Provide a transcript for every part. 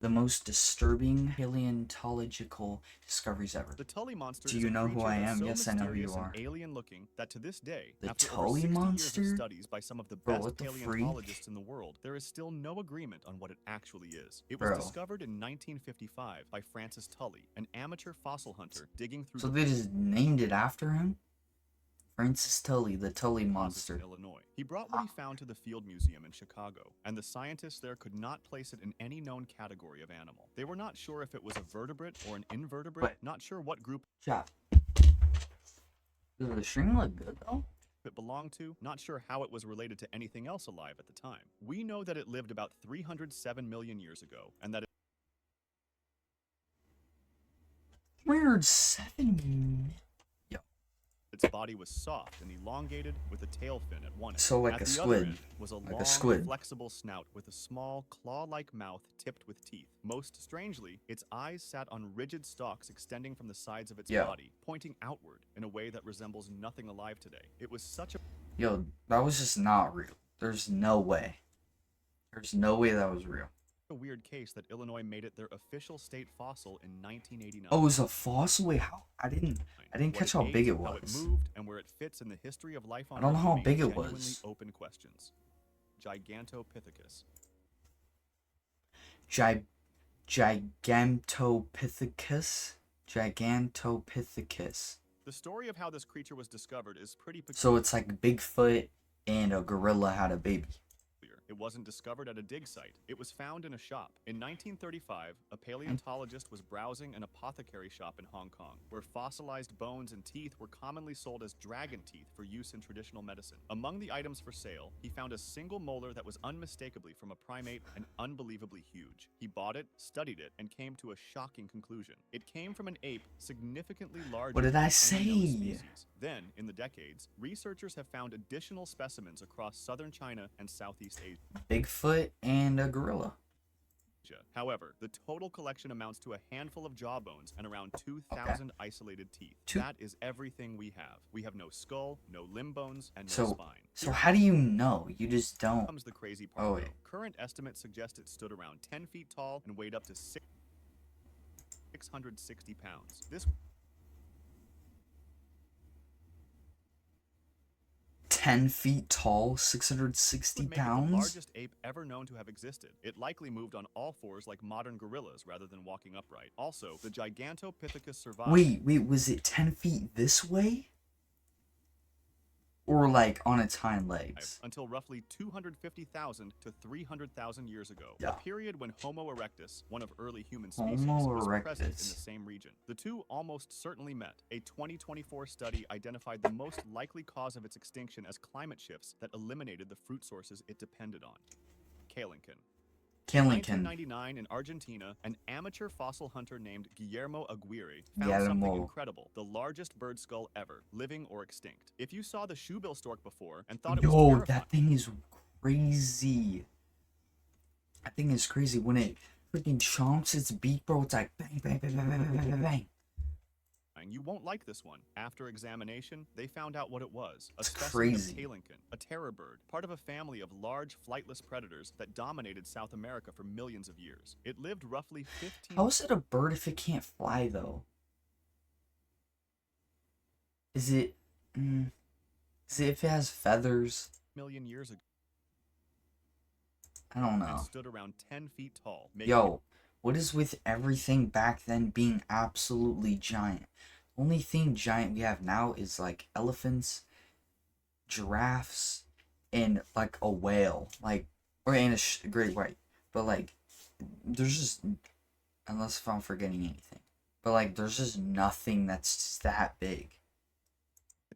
The most disturbing paleontological discoveries ever. The Tully monster Do is you a know who creature I that's am? so Yes, I know who you mysterious and are. alien-looking that to this day, The after over Tully 60 years of monster? studies by some of the Bro, best what the freak? paleontologists in the world, there is still no agreement on what it actually is. It was Bro. discovered in 1955 by Francis Tully, an amateur fossil hunter digging through So the they just named it after him? Francis Tully, the Tully deposits in monster. Illinois. He brought what he found to the Field Museum in Chicago, and the scientists there could not place it in any known category of animal. They were not sure if it was a vertebrate or an invertebrate, But, not sure what group chat. Does the string look good though? it belonged to, not sure how it was related to anything else alive at the time. We know that it lived about 307 million years ago, and that 307. its body was soft and elongated with a tail fin at one end. So like At a the other squid. end was a Like a long, squid. flexible snout with a small, claw-like mouth tipped with teeth. Most strangely, its eyes sat on rigid stalks extending from the sides of its Yo. body, pointing outward in a way that resembles nothing alive today. It was such a Yo, that was just not real. There's no way. There's no way that was real. weird case that Illinois made it their official state fossil in 1989. Oh, it was a fossil? Wait, how? I didn't catch how big it How it was. moved, and where it fits in the history of life on I don't know Earth how remain big it genuinely was. open questions. Gigantopithecus. Gigantopithecus? Gigantopithecus. The story of how this creature was discovered is pretty peculiar. So it's like Bigfoot and a gorilla had a baby. It wasn't discovered at a dig site. It was found in a shop. In 1935, a paleontologist was browsing an apothecary shop in Hong Kong, where fossilized bones and teeth were commonly sold as dragon teeth for use in traditional medicine. Among the items for sale, he found a single molar that was unmistakably from a primate and unbelievably huge. He bought it, studied it, and came to a shocking conclusion. It came from an ape significantly larger What did than I the unknown say? species. Then, in the decades, researchers have found additional specimens across southern China and Southeast Asia. Bigfoot and a gorilla. However, the total collection amounts to a handful of jawbones and around 2,000 isolated teeth. That is everything we have. We have no skull, no limb bones, and no spine. So how do you know? You just don't. Comes the crazy part. Though. Current estimates suggest it stood around 10 feet tall and weighed up to 660 pounds. This 10 feet tall, 660 would make it the pounds? largest ape ever known to have existed. It likely moved on all fours like modern gorillas rather than walking upright. Also, the Gigantopithecus survived. Wait, was it 10 feet this way? Or like on its hind legs? Until roughly 250,000 to 300,000 years ago. Yeah. A period when Homo erectus, one of early human species, was present in the same region. The two almost certainly met. A 2024 study identified the most likely cause of its extinction as climate shifts that eliminated the fruit sources it depended on. Kalinkin. In 1999 in Argentina, an amateur fossil hunter named Guillermo Aguirre found something incredible, the largest bird skull ever, living or extinct. If you saw the shoebill stork before and thought it was terrifying, that thing is crazy. That thing is crazy. When it freaking chomps its beak, bro, it's like bang, bang, bang, bang, bang, bang, bang, bang. You won't like this one. After examination, they found out what it was. It's crazy. Of Kalinkin, a terror bird, part of a family of large flightless predators that dominated South America for millions of years. It lived roughly 15... How is it a bird if it can't fly, though? Is it if it has feathers? ...million years ago. I don't know. It stood around 10 feet tall. Yo, what is with everything back then being absolutely giant? The only thing giant we have now is like elephants, giraffes, and like a whale, like and a great white. But like, there's just, unless if I'm forgetting anything, but like there's just nothing that's just that big.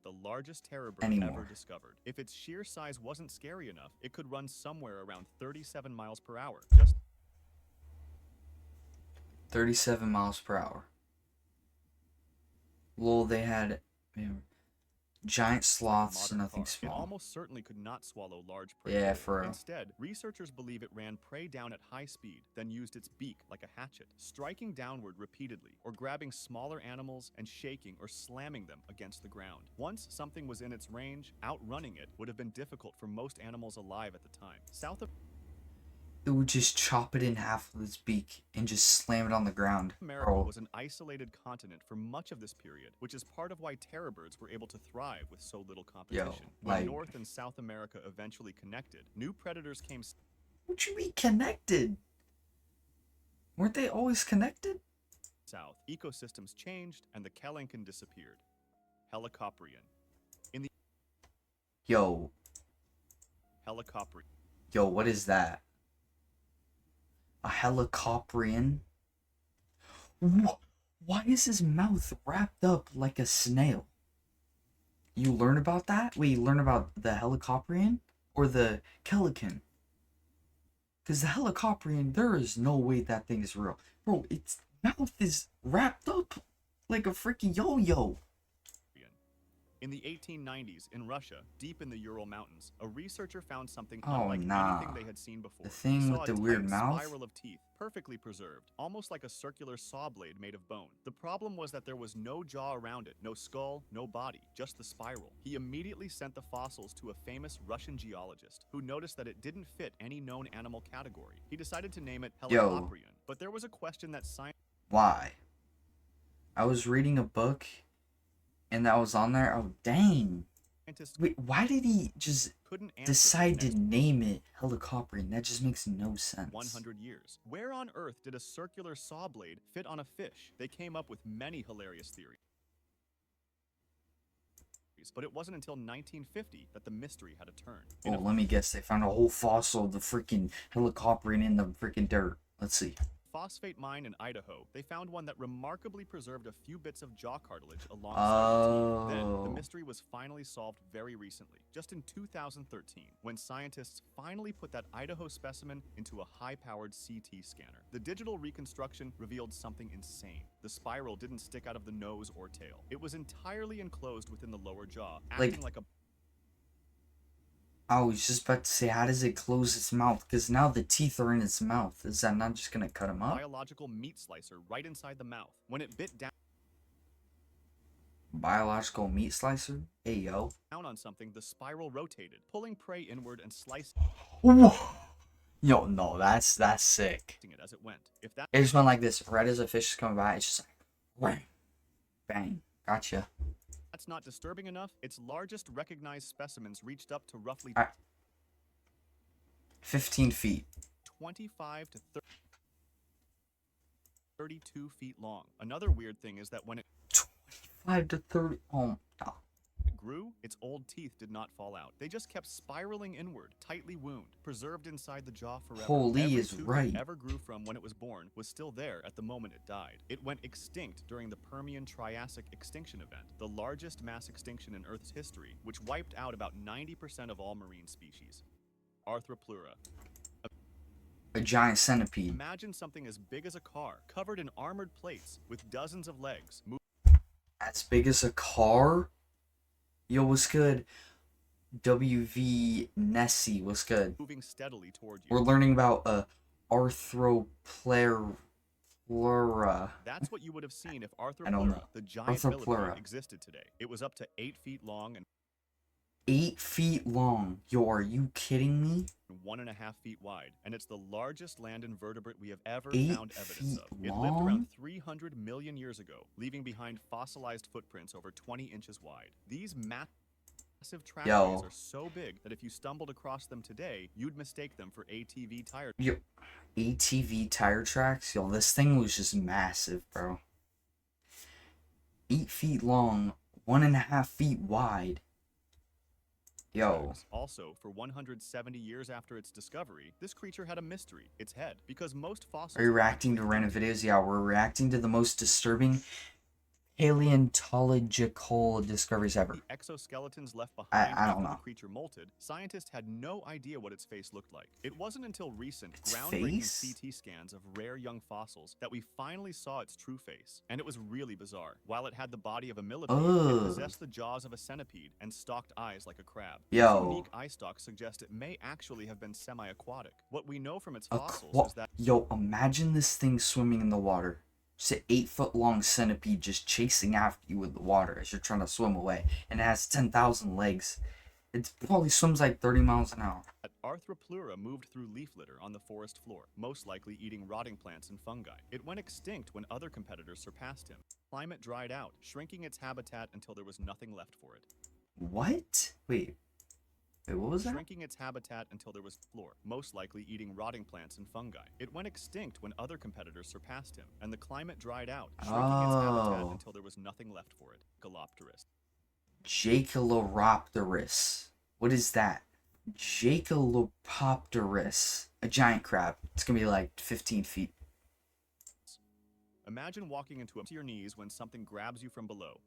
The largest terror bird ever discovered. If its sheer size wasn't scary enough, it could run somewhere around 37 miles per hour. Just 37 miles per hour. Well, they had giant sloths, nothing small. It almost certainly could not swallow large prey. Yeah, for real. Instead, researchers believe it ran prey down at high speed, then used its beak like a hatchet, striking downward repeatedly, or grabbing smaller animals and shaking or slamming them against the ground. Once something was in its range, outrunning it would have been difficult for most animals alive at the time. It would just chop it in half with its beak and just slam it on the ground. America Bro, was an isolated continent for much of this period, which is part of why terror birds were able to thrive with so little yo, competition. When like, North and South America eventually connected, new predators came what you mean connected? Weren't they always connected? south. Ecosystems changed, and the Kelencan disappeared. Helicoprion. In the Yo, Helicoprion. yo, what is that? A helicoprion? Why is his mouth wrapped up like a snail? You learn about that? Wait, you learn about the helicoprion or the Kelican? Because the helicoprion, there is no way that thing is real. Bro, its mouth is wrapped up like a freaking yo-yo. In the 1890s, in Russia, deep in the Ural Mountains, a researcher found something Oh, unlike nah. anything they had seen before. The thing He with saw the a weird tight mouth? spiral of teeth, perfectly preserved, almost like a circular saw blade made of bone. The problem was that there was no jaw around it, no skull, no body, just the spiral. He immediately sent the fossils to a famous Russian geologist, who noticed that it didn't fit any known animal category. He decided to name it Helicoprion, but there was a question that science... Why? I was reading a book and that was on there. Oh, dang. Wait, why did he just decide to name it Helicoprion? That just makes no sense. 100 years. Where on earth did a circular saw blade fit on a fish? They came up with many hilarious theories. But it wasn't until 1950 that the mystery had a turn. Oh, let me guess. They found a whole fossil of the freaking Helicoprion in the freaking dirt. Let's see. Phosphate mine in Idaho, they found one that remarkably preserved a few bits of jaw cartilage alongside the teeth. Then, the mystery was finally solved very recently, just in 2013, when scientists finally put that Idaho specimen into a high-powered CT scanner. The digital reconstruction revealed something insane. The spiral didn't stick out of the nose or tail. It was entirely enclosed within the lower jaw, acting like a... I was just about to say, how does it close its mouth? Because now the teeth are in its mouth. Is that not just going to cut him up? Biological meat slicer right inside the mouth. When it bit down... Biological meat slicer? Hey, yo. Down on something, the spiral rotated, pulling prey inward and slicing Yo, no, that's sick. it as it went. If that... It just went like this. Right as a fish is coming by, it's just like... Bang. Gotcha. That's not disturbing enough. Its largest recognized specimens reached up to roughly 15 feet. 25 to 32 feet long. Another weird thing is that when it 25 to 30. Oh, no. grew, its old teeth did not fall out. They just kept spiraling inward, tightly wound, preserved inside the jaw forever. Holy Every is tooth right. it ever grew from when it was born was still there at the moment it died. It went extinct during the Permian-Triassic extinction event, the largest mass extinction in Earth's history, which wiped out about 90% of all marine species. Arthropleura. A giant centipede. Imagine something as big as a car, covered in armored plates, with dozens of legs. As big as a car? Yo, what's good? WV Nessie, what's good? Moving steadily toward you. We're learning about Arthropleura. That's what you would have seen if Arthropleura, the giant millipede, existed today. It was up to 8 feet long and 8 feet long. Yo, are you kidding me? 1.5 feet wide, and it's the largest land invertebrate we have ever 8 found evidence of. feet It long? lived around 300 million years ago, leaving behind fossilized footprints over 20 inches wide. These massive tracks are so big that if you stumbled across them today, you'd mistake them for ATV tire. Yo, ATV tire tracks? Yo, this thing was just massive, bro. 8 feet long, 1.5 feet wide. Yo. Also, for 170 years after its discovery, this creature had a mystery, its head, because most fossils... Are you reacting to random videos? Yeah, we're reacting to the most disturbing paleontological discoveries ever. The exoskeletons left behind I don't after know. the creature molted, scientists had no idea what its face looked like. It wasn't until recent, groundbreaking CT scans of rare young fossils that we finally saw its true face. And it was really bizarre. While it had the body of a millipede, it possessed the jaws of a centipede and stalked eyes like a crab. Yo. Its unique eye stalks suggest it may actually have been semi-aquatic. What we know from its fossils is that... Yo, imagine this thing swimming in the water. Just an 8 foot long centipede just chasing after you with the water as you're trying to swim away. And it has 10,000 legs. It probably swims like 30 miles an hour. Arthropleura moved through leaf litter on the forest floor, most likely eating rotting plants and fungi. It went extinct when other competitors surpassed him. Climate dried out, shrinking its habitat until there was nothing left for it. What? Wait, what was that? Shrinking its habitat until there was floor, most likely eating rotting plants and fungi. It went extinct when other competitors surpassed him, and the climate dried out, shrinking its habitat until there was nothing left for it. Galopterus. Jacalopterus. What is that? Jacalopterus. A giant crab. It's gonna be like 15 feet. Imagine walking into your knees when something grabs you from below.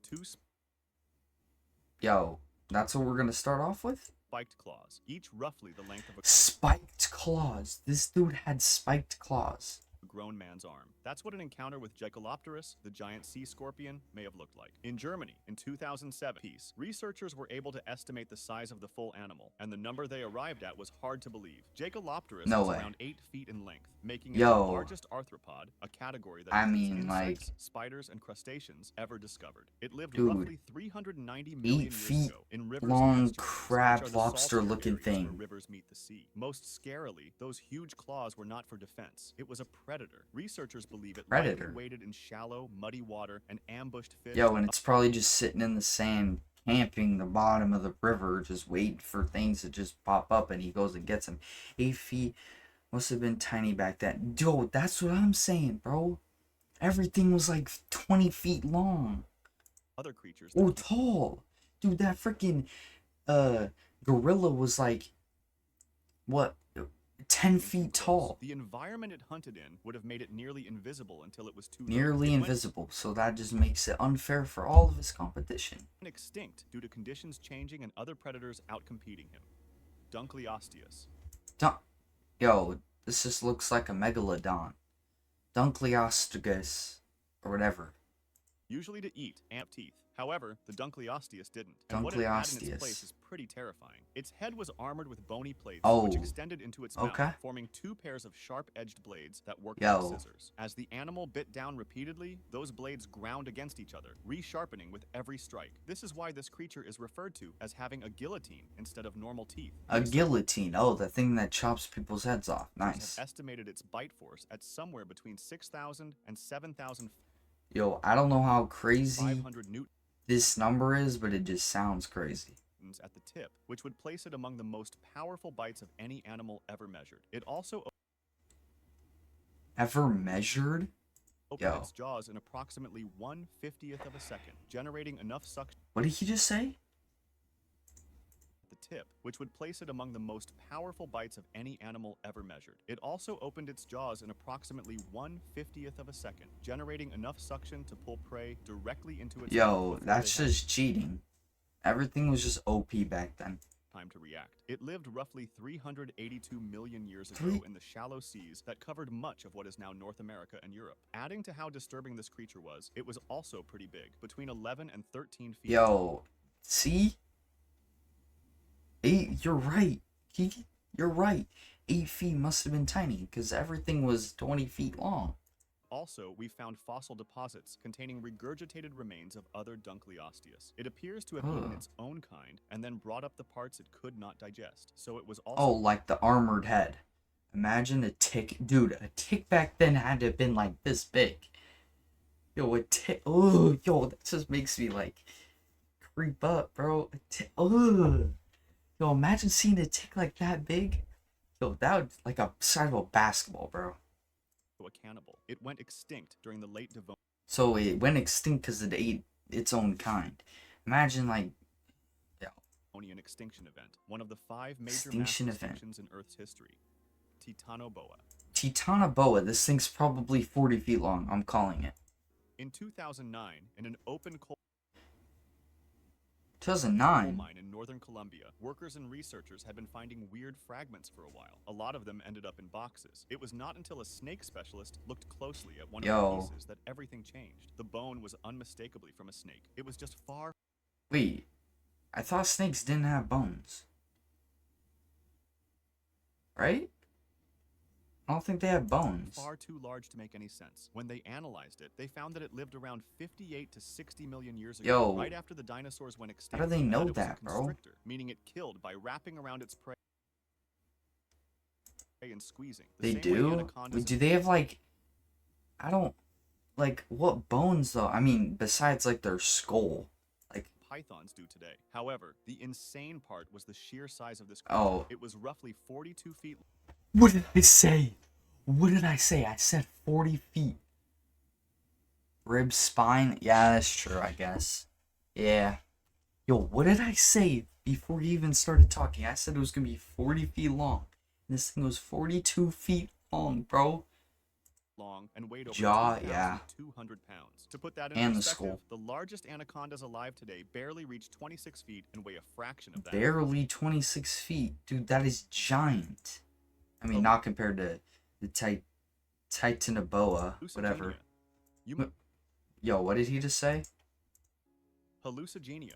Yo, that's what we're gonna start off with? Spiked claws, each roughly the length of a spiked claws. This dude had spiked claws. grown man's arm. That's what an encounter with Jacalopterus, the giant sea scorpion, may have looked like. In Germany, in 2007, researchers were able to estimate the size of the full animal, and the number they arrived at was hard to believe. Jacalopterus is around 8 feet in length, making it the largest arthropod, a category that includes insects, spiders, and crustaceans ever discovered. It lived roughly 390 million years ago in rivers long crab lobster-looking thing. Where rivers meet the sea. Most scarily, those huge claws were not for defense. It was a predator. Researchers believe it likely waded in shallow, muddy water and ambushed fish. Yo, and it's probably just sitting in the sand, camping the bottom of the river, just waiting for things to just pop up, and he goes and gets them. 8 feet must have been tiny back then. Yo, that's what I'm saying, bro. Everything was like 20 feet long. Other creatures. Oh, tall. Dude, that freaking gorilla was like, what? 10 feet tall. The environment it hunted in would have made it nearly invisible until it was too nearly invisible, so that just makes it unfair for all of his competition. Extinct due to conditions changing and other predators outcompeting him. Dunkleosteus. Yo, this just looks like a megalodon. Dunkleosteus, or whatever. Usually to eat, amp teeth. However, the Dunkleosteus didn't. And what it had in its place is pretty terrifying. Its head was armored with bony plates, which extended into its mouth, forming 2 pairs of sharp-edged blades that worked like scissors. As the animal bit down repeatedly, those blades ground against each other, resharpening with every strike. This is why this creature is referred to as having a guillotine instead of normal teeth. A guillotine? Oh, the thing that chops people's heads off. Nice. Estimated its bite force at somewhere between 6,000 and 7,000. Yo, I don't know how crazy this number is, but it just sounds crazy. At the tip, which would place it among the most powerful bites of any animal ever measured. It also ever measured? Opened its jaws in approximately 1/50th of a second, generating enough suction. What did he just say? The tip, which would place it among the most powerful bites of any animal ever measured. It also opened its jaws in approximately 1/50th of a second, generating enough suction to pull prey directly into its mouth. That's just cheating. Everything was just OP back then. Time to react. It lived roughly 382 million years ago in the shallow seas that covered much of what is now North America and Europe. Adding to how disturbing this creature was, it was also pretty big, between 11 and 13 feet. Yo, see? 8, you're right. You're right. 8 feet must have been tiny, because everything was 20 feet long. Also, we found fossil deposits containing regurgitated remains of other Dunkleosteus. It appears to have eaten its own kind and then brought up the parts it could not digest. So it was also like the armored head. Imagine a tick. Dude, a tick back then had to have been like this big. Yo, a tick. Oh, yo, that just makes me like creep up, bro. Yo, imagine seeing a tick like that big. Yo, that would like a side of a basketball, bro. A cannibal. It went extinct during the late Devonian. So it went extinct because it ate its own kind. Imagine like Devonian extinction event, one of the 5 major mass extinctions in Earth's history. Titanoboa. Titanoboa. This thing's probably 40 feet long. I'm calling it. In 2009, in an open coal 2009 mine in northern Colombia, workers and researchers had been finding weird fragments for a while. A lot of them ended up in boxes. It was not until a snake specialist looked closely at one of the pieces that everything changed. The bone was unmistakably from a snake. It was just far. Wait, I thought snakes didn't have bones. Right? I don't think they have bones. Far too large to make any sense. When they analyzed it, they found that it lived around 58 to 60 million years ago, Yo, right after the dinosaurs went extinct. how do they know And it was a that, bro? constrictor, meaning it killed by wrapping around its prey and squeezing. They do? Do they have like, I don't, like, what bones though? I mean, besides like their skull. Like pythons do today. However, the insane part was the sheer size of this creature. Oh. It was roughly 42 feet. What did I say? What did I say? I said 40 feet. Rib spine? Yeah, that's true, I guess. Yeah. Yo, what did I say before he even started talking? I said it was gonna be 40 feet long. And this thing was 42 feet long, bro. Long and weighed over Jaw, yeah. 200 pounds. To put that in And perspective, the largest anacondas alive today barely reach 26 feet and weigh a fraction of that. Barely 26 feet. Dude, that is giant. I mean, not compared to the Titanoboa, whatever. Yo, what did he just say? Hallucigenia.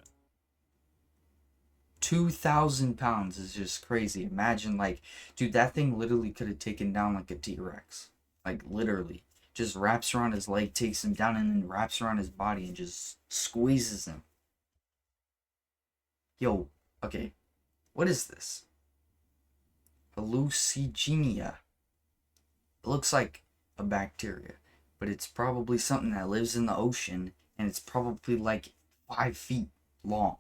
2,000 pounds is just crazy. Imagine, like, dude, that thing literally could have taken down like a T-Rex. Like, literally. Just wraps around his leg, takes him down, and then wraps around his body and just squeezes him. Yo, okay. What is this? Hallucigenia. It looks like a bacteria, but it's probably something that lives in the ocean, and it's probably like 5 feet long.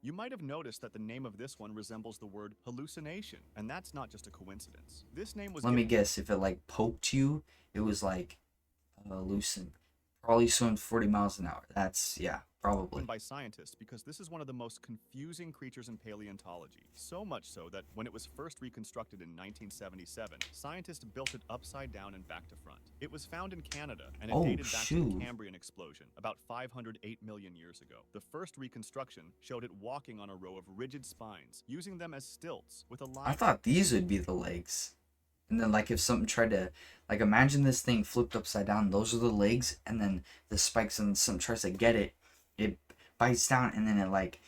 You might have noticed that the name of this one resembles the word hallucination, and that's not just a coincidence. This name was... Let me guess, if it like poked you, it was like hallucin. Probably swim 40 miles an hour. That's, yeah, probably. By scientists because this is one of the most confusing creatures in paleontology. So much so that when it was first reconstructed in 1977, scientists built it upside down and back to front. It was found in Canada and it dated back to the Cambrian explosion about 508 million years ago. The first reconstruction showed it walking on a row of rigid spines, using them as stilts with a line. I thought these would be the legs. And then, like, if something tried to, like, imagine this thing flipped upside down. Those are the legs, and then the spikes, and something tries to get it. It bites down, and then it, like,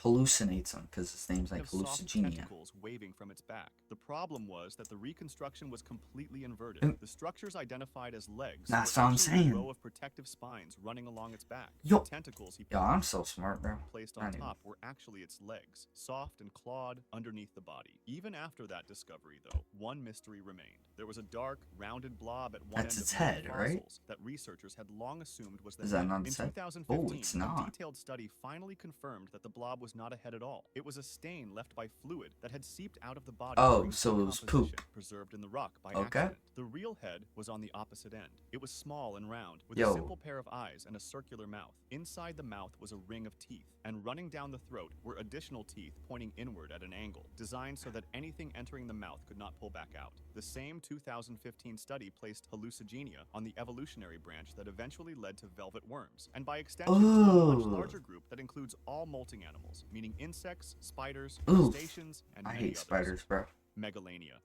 hallucinates them, because its name's, like, hallucigenia. Tentacles waving from its back. The problem was that the reconstruction was completely inverted. The structures identified as legs that's what I'm saying. A row of protective spines running along its back. Yo, the tentacles he I'm so smart, bro. Placed on top were actually its legs, soft and clawed underneath the body. Even after that discovery, though, one mystery remained. There was a dark, rounded blob at one end of its head, right? That researchers had long assumed was the head. Is that not its head? 2015, oh, it's not. A detailed study finally confirmed that the blob was not a head at all. It was a stain left by fluid that had seeped out of the body. Oh, so it was poop. Preserved in the rock by accident. The real head was on the opposite end. It was small and round, with a simple pair of eyes and a circular mouth. Inside the mouth was a ring of teeth, and running down the throat were additional teeth pointing inward at an angle, designed so that anything entering the mouth could not pull back out. The same 2015 study placed hallucigenia on the evolutionary branch that eventually led to velvet worms, and by extension to a much larger group that includes all molting animals, meaning insects, spiders, crustaceans, and many others. I hate spiders, bro. Megalania.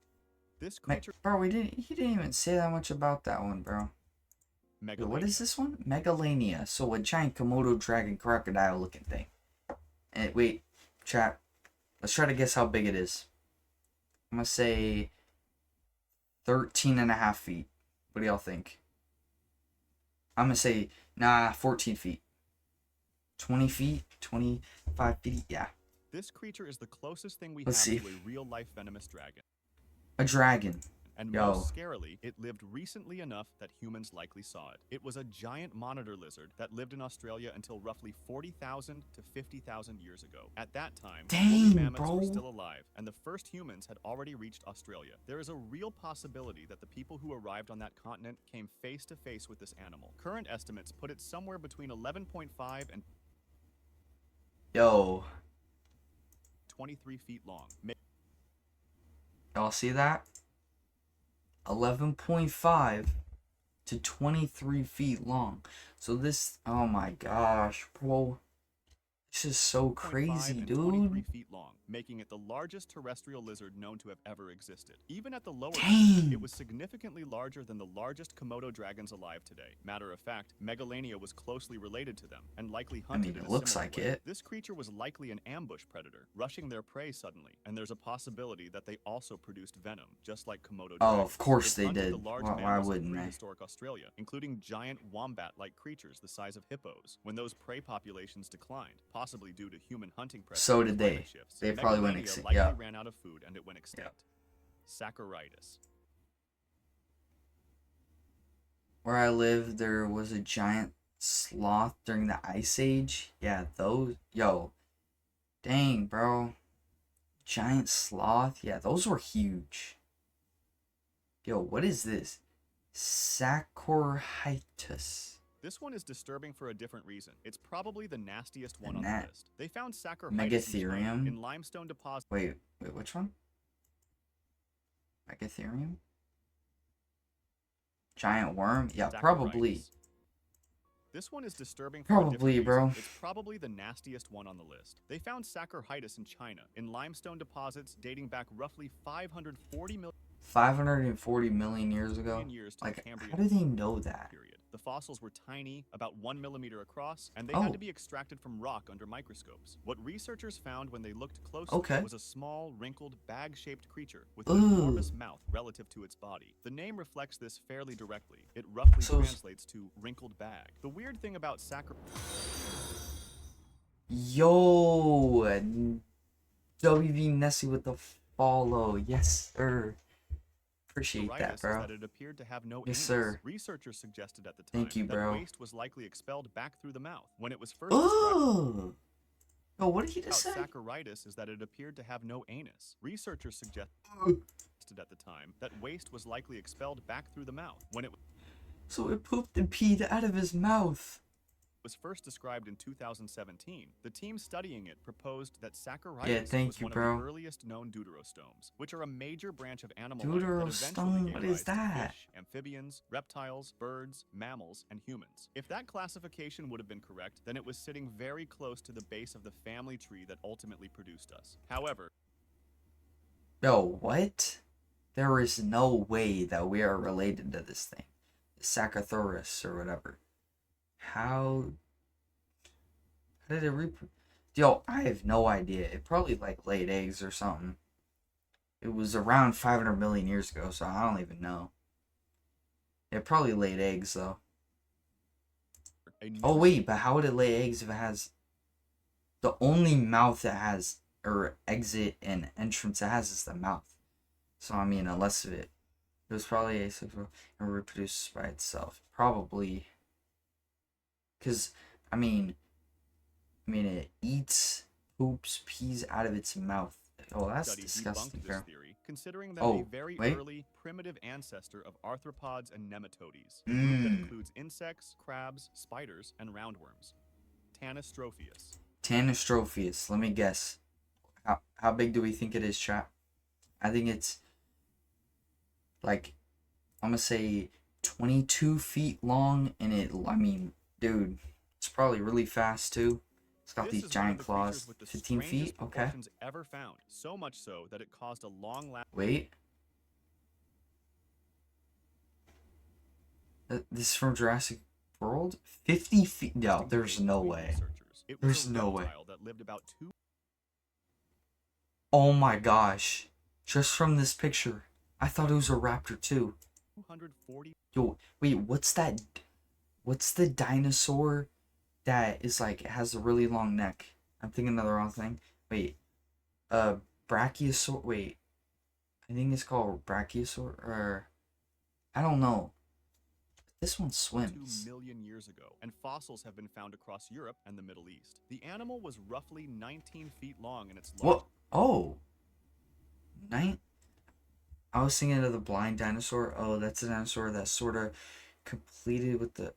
This creature... Bro, he didn't even say that much about that one, bro. Yo, what is this one? Megalania. So a giant Komodo dragon crocodile looking thing. And wait, chat. Let's try to guess how big it is. I'm gonna say 13.5 feet. What do y'all think? I'm gonna say, 14 feet. 20 feet? 25 feet? Yeah. This creature is the closest thing we have to a real-life venomous dragon. A dragon. And most scarily, it lived recently enough that humans likely saw it. It was a giant monitor lizard that lived in Australia until roughly 40,000 to 50,000 years ago. At that time, woolly mammoths were still alive, and the first humans had already reached Australia. There is a real possibility that the people who arrived on that continent came face to face with this animal. Current estimates put it somewhere between 11.5 and 23 feet long. Y'all see that? 11.5 to 23 feet long. So this, oh my gosh, bro. This is so 5 crazy, and 23 dude. feet long, making it the largest terrestrial lizard known to have ever existed. Even at the lower levels, it Dang. was significantly larger than the largest Komodo dragons alive today. Matter of fact, Megalania was closely related to them and likely I mean, hunted in it a looks similar like way. it. This creature was likely an ambush predator, rushing their prey suddenly, and there's a possibility that they also produced venom, just like Komodo Oh, dragons. of course It they hunted the did. large Why mammals of wouldn't they? prehistoric Australia, including giant wombat-like creatures the size of hippos. When those prey populations declined, possibly due to human hunting pressure So and did climate they. shifts, They probably went Megalania extinct. likely Yeah. ran out of food and it went Yeah. extinct. Saccharitis. Where I live, there was a giant sloth during the Ice Age. Yeah, those. Yo, dang, bro. Giant sloth. Yeah, those were huge. Yo, what is this? Saccharitis. This one is disturbing for a different reason. It's probably the nastiest one And on the that. list. They found Saccharitis in China Megatherium. in limestone deposits. Wait, which one? Megatherium? Giant worm? Yeah, probably. This one is disturbing for Probably, a different reason. bro. It's probably the nastiest one on the list. They found Saccharitis in China in limestone deposits dating back roughly 540 million 540 million years ago? years to Like, the Cambrian how do they know that? period. The fossils were tiny, about 1 millimeter across, and they Oh. had to be extracted from rock under microscopes. What researchers found when they looked closely Okay. was a small, wrinkled, bag-shaped creature with Ooh. an enormous mouth relative to its body. The name reflects this fairly directly. It roughly translates to wrinkled bag. The weird thing about Yo, WV Nessie with the follow. Yes, sir. Appreciate that, bro. That it appeared to have no Yes, anus. sir. Researchers suggested at the time Thank you, bro. that waste was likely expelled back through the mouth. When it was first Oh. Oh, what did he just say? Saccharitis is that it appeared to have no anus. Researchers suggested at the time that waste was likely expelled back through the mouth. When it So it pooped and peed out of his mouth. was first described in 2017, the team studying it proposed that Saccharitis was one of the earliest known deuterostomes, which are a major branch of animal life that eventually gave rise to fish, amphibians, reptiles, birds, mammals, and humans. If that classification would have been correct, then it was sitting very close to the base of the family tree that ultimately produced us. However... Yo, what? There is no way that we are related to this thing. The Sacchathorus or whatever. How did it reproduce? Yo, I have no idea. It probably like laid eggs or something. It was around 500 million years ago, so I don't even know. It probably laid eggs though. Oh wait, but how would it lay eggs if it has the only mouth it has, or exit and entrance it has, is the mouth? So I mean, unless it was probably asexual and reproduces by itself, probably. Because, I mean, it eats, poops, pees out of its mouth. Oh, that's disgusting, bro. Considering them a very early, primitive ancestor of arthropods and nematodes, a group that includes insects, crabs, spiders, and roundworms. Tanystropheus. Tanystropheus, let me guess. How big do we think it is, chat? I think it's, like, I'm gonna say 22 feet long, and dude, it's probably really fast too. It's got these giant claws. 15 feet? Okay. Ever found, so much so that it caused a long Wait. This is from Jurassic World? 50 feet? No, there's no way. There's no way. That lived about 2... Oh my gosh. Just from this picture, I thought it was a raptor too. 240. Yo, wait, what's that? What's the dinosaur that is like, it has a really long neck? I'm thinking of the wrong thing. Wait, Brachiosaur. Wait, I think it's called Brachiosaur, or I don't know. This one swims. 2 million years ago, and fossils have been found across Europe and the Middle East. The animal was roughly 19 feet long in its life. What? Oh, I was thinking of the blind dinosaur. Oh, that's a dinosaur that sort of competed with the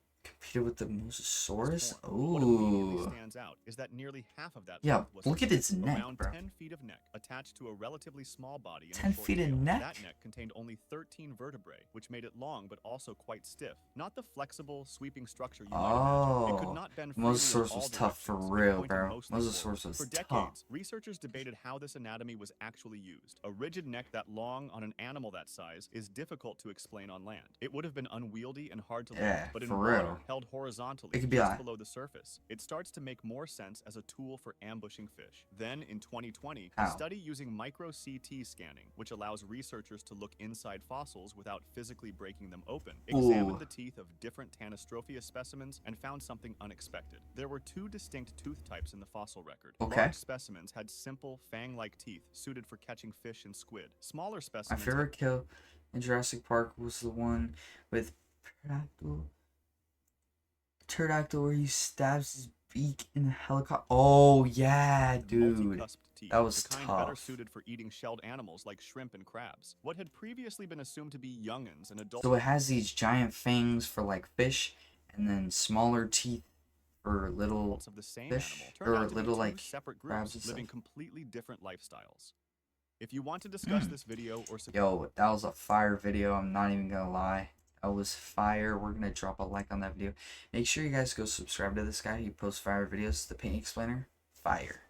competed with the Mosasaurus? What immediately Ooh. stands out is that nearly half of that Yeah, length was look at its neck, around bro. 10 feet of neck attached to a relatively small body and 10 a short feet of tail. neck? That neck contained only 13 vertebrae, which made it long but also quite stiff. Not the flexible, sweeping structure you might imagine. It could not bend freely in Mosasaurus all was tough for directions, real, pointing bro. mostly Mosasaurus forward. was For tough. decades, researchers debated how this anatomy was actually used. A rigid neck that long on an animal that size is difficult to explain on land. It would have been unwieldy and hard to Yeah, lift, but in for water, real. held horizontally It could be just like, below the surface, it starts to make more sense as a tool for ambushing fish. Then, in 2020, a how? study using micro-CT scanning, which allows researchers to look inside fossils without physically breaking them open, examined Ooh. the teeth of different Tanystrophia specimens and found something unexpected. There were two distinct tooth types in the fossil record. Okay. Large specimens had simple, fang-like teeth suited for catching fish and squid. Smaller My specimens favorite kill in Jurassic Park was the one with Pterodactyl where he stabs his beak in a helicopter. Oh yeah, dude. multi-cusped teeth, That was the kind better tough. suited for eating shelled animals like shrimp and crabs. What had previously been assumed to be youngins and adults. So it has these giant fangs for like fish, and then smaller teeth for little of the same fish, animal turned or out to be little two like separate crabs groups and living stuff. completely different lifestyles. If you want to discuss this video or Yo, that was a fire video. I'm not even gonna lie. That was fire. We're gonna drop a like on that video. Make sure you guys go subscribe to this guy. He posts fire videos. The Paint Explainer. Fire.